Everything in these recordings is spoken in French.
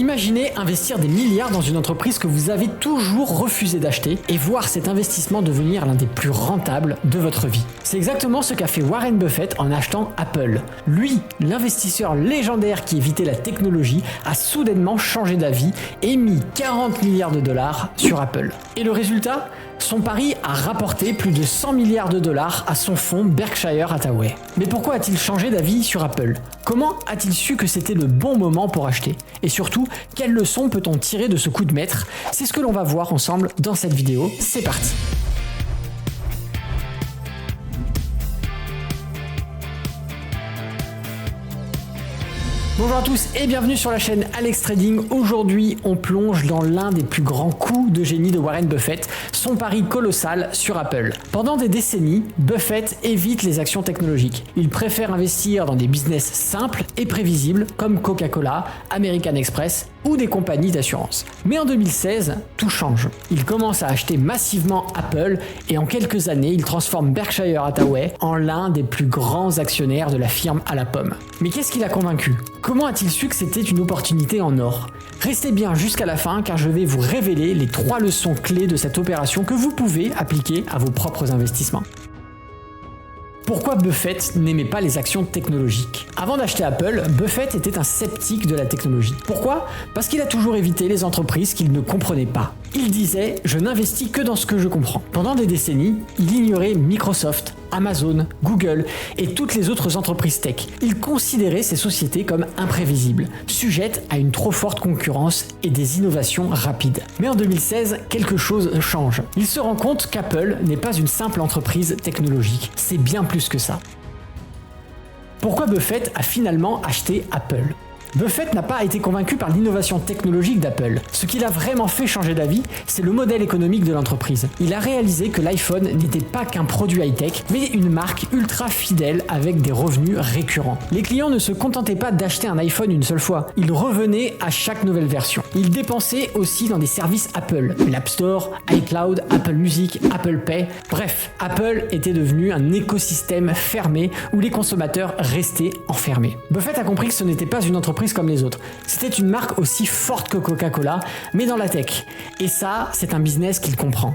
Imaginez investir des milliards dans une entreprise que vous avez toujours refusé d'acheter et voir cet investissement devenir l'un des plus rentables de votre vie. C'est exactement ce qu'a fait Warren Buffett en achetant Apple. Lui, l'investisseur légendaire qui évitait la technologie, a soudainement changé d'avis et mis 40 milliards de dollars sur Apple. Et le résultat ? Son pari a rapporté plus de 100 milliards de dollars à son fonds Berkshire Hathaway. Mais pourquoi a-t-il changé d'avis sur Apple ? Comment a-t-il su que c'était le bon moment pour acheter ? Et surtout, quelles leçons peut-on tirer de ce coup de maître ? C'est ce que l'on va voir ensemble dans cette vidéo. C'est parti ! Bonjour à tous et bienvenue sur la chaîne Alex Trading. Aujourd'hui, on plonge dans l'un des plus grands coups de génie de Warren Buffett, son pari colossal sur Apple. Pendant des décennies, Buffett évite les actions technologiques. Il préfère investir dans des business simples et prévisibles comme Coca-Cola, American Express ou des compagnies d'assurance. Mais en 2016, tout change. Il commence à acheter massivement Apple et en quelques années, il transforme Berkshire Hathaway en l'un des plus grands actionnaires de la firme à la pomme. Mais qu'est-ce qui l'a convaincu ? Comment a-t-il su que c'était une opportunité en or ? Restez bien jusqu'à la fin car je vais vous révéler les 3 leçons clés de cette opération que vous pouvez appliquer à vos propres investissements. Pourquoi Buffett n'aimait pas les actions technologiques ? Avant d'acheter Apple, Buffett était un sceptique de la technologie. Pourquoi ? Parce qu'il a toujours évité les entreprises qu'il ne comprenait pas. Il disait « je n'investis que dans ce que je comprends ». Pendant des décennies, il ignorait Microsoft, Amazon, Google et toutes les autres entreprises tech. Il considérait ces sociétés comme imprévisibles, sujettes à une trop forte concurrence et des innovations rapides. Mais en 2016, quelque chose change. Il se rend compte qu'Apple n'est pas une simple entreprise technologique, c'est bien plus que ça. Pourquoi Buffett a finalement acheté Apple ? Buffett n'a pas été convaincu par l'innovation technologique d'Apple. Ce qui l'a vraiment fait changer d'avis, c'est le modèle économique de l'entreprise. Il a réalisé que l'iPhone n'était pas qu'un produit high-tech, mais une marque ultra fidèle avec des revenus récurrents. Les clients ne se contentaient pas d'acheter un iPhone une seule fois, ils revenaient à chaque nouvelle version. Ils dépensaient aussi dans des services Apple, l'App Store, iCloud, Apple Music, Apple Pay. Bref, Apple était devenu un écosystème fermé où les consommateurs restaient enfermés. Buffett a compris que ce n'était pas une entreprise comme les autres. C'était une marque aussi forte que Coca-Cola, mais dans la tech. Et ça, c'est un business qu'il comprend.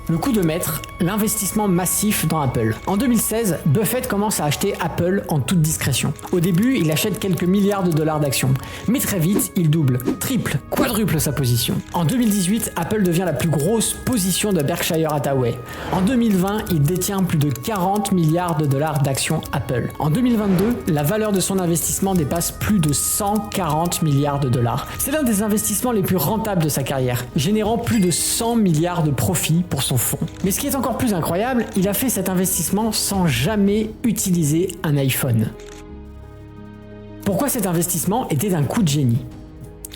Le coup de maître, l'investissement massif dans Apple. En 2016, Buffett commence à acheter Apple en toute discrétion. Au début, il achète quelques milliards de dollars d'actions. Mais très vite, il double, triple, quadruple sa position. En 2018, Apple devient la plus grosse position de Berkshire Hathaway. En 2020, il détient plus de 40 milliards de dollars d'actions Apple. En 2022, la valeur de son investissement dépasse plus de 140 milliards de dollars. C'est l'un des investissements les plus rentables de sa carrière, générant plus de 100 milliards de profits pour son fonds. Mais ce qui est encore plus incroyable, il a fait cet investissement sans jamais utiliser un iPhone. Pourquoi cet investissement était un coup de génie ?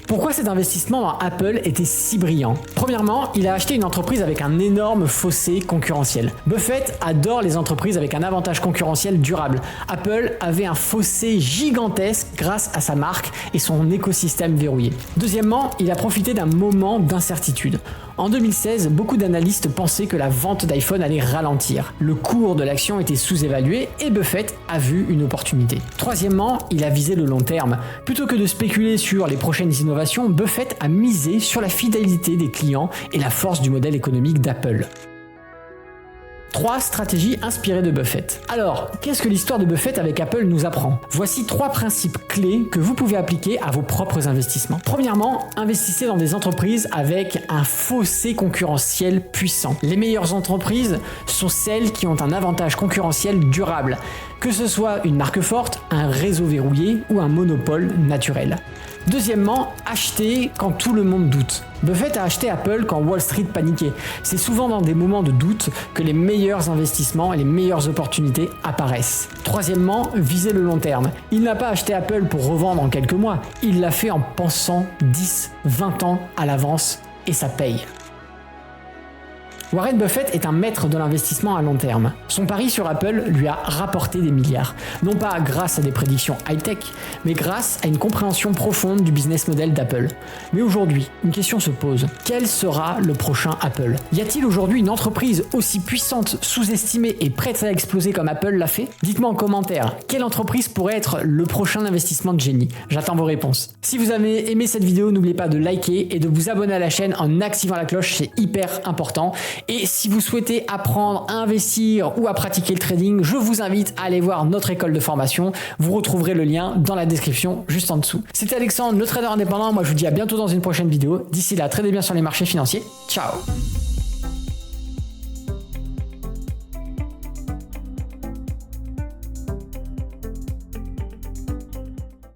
Pourquoi cet investissement dans Apple était si brillant ? Premièrement, il a acheté une entreprise avec un énorme fossé concurrentiel. Buffett adore les entreprises avec un avantage concurrentiel durable. Apple avait un fossé gigantesque grâce à sa marque et son écosystème verrouillé. Deuxièmement, il a profité d'un moment d'incertitude. En 2016, beaucoup d'analystes pensaient que la vente d'iPhone allait ralentir. Le cours de l'action était sous-évalué et Buffett a vu une opportunité. Troisièmement, il a visé le long terme. Plutôt que de spéculer sur les prochaines innovations, Buffett a misé sur la fidélité des clients et la force du modèle économique d'Apple. 3 stratégies inspirées de Buffett. Alors, qu'est-ce que l'histoire de Buffett avec Apple nous apprend ? Voici 3 principes clés que vous pouvez appliquer à vos propres investissements. Premièrement, investissez dans des entreprises avec un fossé concurrentiel puissant. Les meilleures entreprises sont celles qui ont un avantage concurrentiel durable, que ce soit une marque forte, un réseau verrouillé ou un monopole naturel. Deuxièmement, achetez quand tout le monde doute. Buffett a acheté Apple quand Wall Street paniquait. C'est souvent dans des moments de doute que les meilleurs investissements et les meilleures opportunités apparaissent. Troisièmement, visez le long terme. Il n'a pas acheté Apple pour revendre en quelques mois. Il l'a fait en pensant 10, 20 ans à l'avance et ça paye. Warren Buffett est un maître de l'investissement à long terme. Son pari sur Apple lui a rapporté des milliards. Non pas grâce à des prédictions high-tech, mais grâce à une compréhension profonde du business model d'Apple. Mais aujourd'hui, une question se pose. Quel sera le prochain Apple? Y a-t-il aujourd'hui une entreprise aussi puissante, sous-estimée et prête à exploser comme Apple l'a fait? Dites-moi en commentaire, quelle entreprise pourrait être le prochain investissement de génie? J'attends vos réponses. Si vous avez aimé cette vidéo, n'oubliez pas de liker et de vous abonner à la chaîne en activant la cloche, c'est hyper important. Et si vous souhaitez apprendre à investir ou à pratiquer le trading, je vous invite à aller voir notre école de formation. Vous retrouverez le lien dans la description juste en dessous. C'était Alexandre, le trader indépendant. Moi, je vous dis à bientôt dans une prochaine vidéo. D'ici là, tradez bien sur les marchés financiers. Ciao!